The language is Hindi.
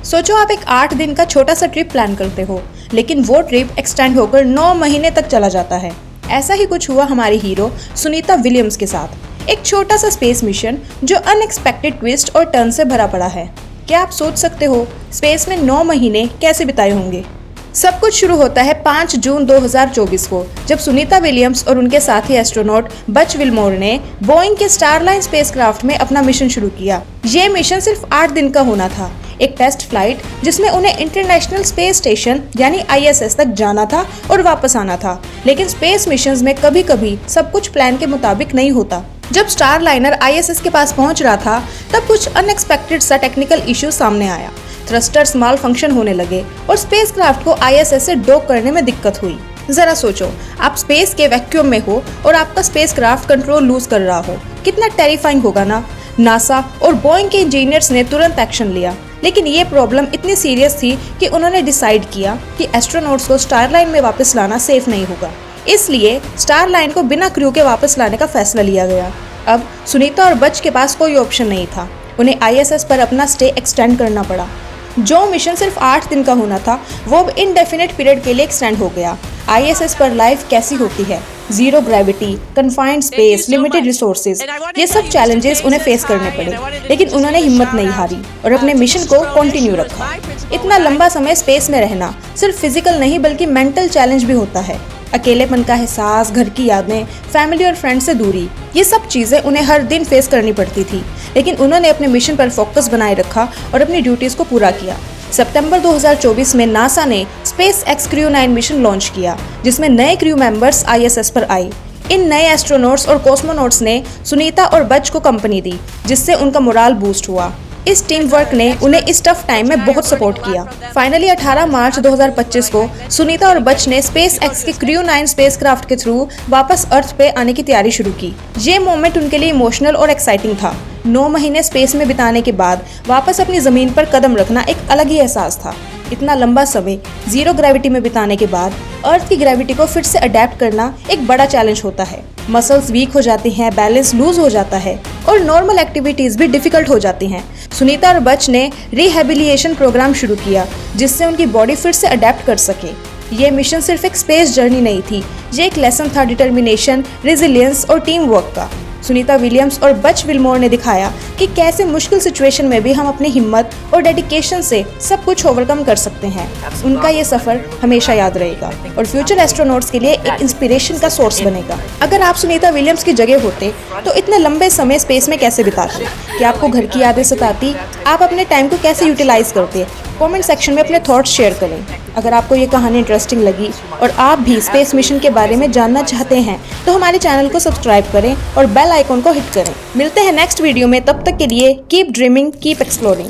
सोचो आप एक 8 दिन का छोटा सा ट्रिप प्लान करते हो, लेकिन वो ट्रिप एक्सटेंड होकर 9 महीने तक चला जाता है। ऐसा ही कुछ हुआ हमारी हीरो सुनीता विलियम्स के साथ। एक छोटा सा स्पेस मिशन जो अनएक्सपेक्टेड ट्विस्ट और टर्न से भरा पड़ा है। क्या आप सोच सकते हो स्पेस में 9 महीने कैसे बिताए होंगे? सब कुछ शुरू होता है 5 जून 2024 को, जब सुनीता विलियम्स और उनके साथी एस्ट्रोनॉट बच विलमोर ने बोइंग के स्टारलाइन स्पेसक्राफ्ट में अपना मिशन शुरू किया। ये मिशन सिर्फ 8 दिन का होना था, एक टेस्ट फ्लाइट जिसमें उन्हें इंटरनेशनल स्पेस स्टेशन यानी ISS तक जाना था और वापस आना था। लेकिन स्पेस मिशंस में कभी कभी सब कुछ प्लान के मुताबिक नहीं होता। जब स्टारलाइनर ISS के पास पहुंच रहा था, तब कुछ अनएक्सपेक्टेड सा टेक्निकल इश्यू सामने आया। थ्रस्टर्स माल फंक्शन होने लगे और स्पेसक्राफ्ट को ISS से डॉक करने में दिक्कत हुई। जरा सोचो, आप स्पेस के वैक्यूम में हो और आपका स्पेसक्राफ्ट कंट्रोल लूज कर रहा हो। कितना टेरिफाइंग होगा ना। नासा और बोइंग के इंजीनियर्स ने तुरंत एक्शन लिया, लेकिन ये प्रॉब्लम इतनी सीरियस थी कि उन्होंने डिसाइड किया कि एस्ट्रोनॉट्स को स्टारलाइन में वापस लाना सेफ नहीं होगा। इसलिए स्टारलाइन को बिना क्रू के वापस लाने का फैसला लिया गया। अब सुनीता और बच के पास कोई ऑप्शन नहीं था, उन्हें ISS पर अपना स्टे एक्सटेंड करना पड़ा। जो मिशन सिर्फ 8 दिन का होना था, वो अब इनडेफिनेट पीरियड के लिए एक्सटेंड हो गया। ISS पर लाइफ कैसी होती है? Zero gravity, confined space, limited resources, ये सब चैलेंजेस उन्हें फेस करने पड़े, लेकिन उन्होंने हिम्मत नहीं हारी और अपने मिशन को कंटिन्यू रखा। इतना लंबा समय स्पेस में रहना सिर्फ फिजिकल नहीं बल्कि मेंटल चैलेंज भी होता है। अकेलेपन का एहसास, घर की यादें, फैमिली और फ्रेंड से दूरी, ये सब चीजें उन्हें हर दिन फेस करनी पड़ती थी, लेकिन उन्होंने अपने मिशन पर फोकस बनाए रखा और अपनी ड्यूटीज को पूरा किया। सितंबर 2024 में नासा ने SpaceX Crew 9 मिशन लॉन्च किया, जिसमें नए क्रू मेंबर्स ISS पर आए। इन नए एस्ट्रोनॉट्स और कॉस्मोनॉट्स ने सुनीता और बच को कंपनी दी, जिससे उनका मोराल बूस्ट हुआ। इस टीम वर्क ने उन्हें इस टफ टाइम में बहुत सपोर्ट किया। फाइनली 18 मार्च 2025 को सुनीता और बच ने SpaceX के Crew 9 स्पेसक्राफ्ट के थ्रू वापस अर्थ पे आने की तैयारी शुरू की। ये मोमेंट उनके लिए इमोशनल और एक्साइटिंग था। 9 महीने स्पेस में बिताने के बाद वापस अपनी जमीन पर कदम रखना एक अलग ही एहसास था। इतना लंबा समय जीरो ग्रेविटी में बिताने के बाद अर्थ की ग्रेविटी को फिर से अडेप्ट करना एक बड़ा चैलेंज होता है। मसल्स वीक हो जाती हैं, बैलेंस लूज हो जाता है और नॉर्मल एक्टिविटीज भी डिफिकल्ट हो जाती हैं। सुनीता और बच ने रिहेबिलिटेशन प्रोग्राम शुरू किया, जिससे उनकी बॉडी फिर से अडेप्ट कर सके। ये मिशन सिर्फ एक स्पेस जर्नी नहीं थी, ये एक लेसन था डिटर्मिनेशन, रेजिलियंस और टीम वर्क का। सुनीता विलियम्स और बच विलमोर ने दिखाया कि कैसे मुश्किल सिचुएशन में भी हम अपनी हिम्मत और डेडिकेशन से सब कुछ ओवरकम कर सकते हैं। उनका ये सफर हमेशा याद रहेगा और फ्यूचर एस्ट्रोनॉट्स के लिए एक इंस्पिरेशन का सोर्स बनेगा। अगर आप सुनीता विलियम्स की जगह होते तो इतने लंबे समय स्पेस में कैसे बिताते? क्या आपको घर की यादें सताती? आप अपने टाइम को कैसे यूटिलाइज करते? कमेंट सेक्शन में अपने थॉट्स शेयर करें। अगर आपको ये कहानी इंटरेस्टिंग लगी और आप भी स्पेस मिशन के बारे में जानना चाहते हैं, तो हमारे चैनल को सब्सक्राइब करें और बेल आइकॉन को हिट करें। मिलते हैं नेक्स्ट वीडियो में, तब तक के लिए कीप ड्रीमिंग, कीप एक्सप्लोरिंग।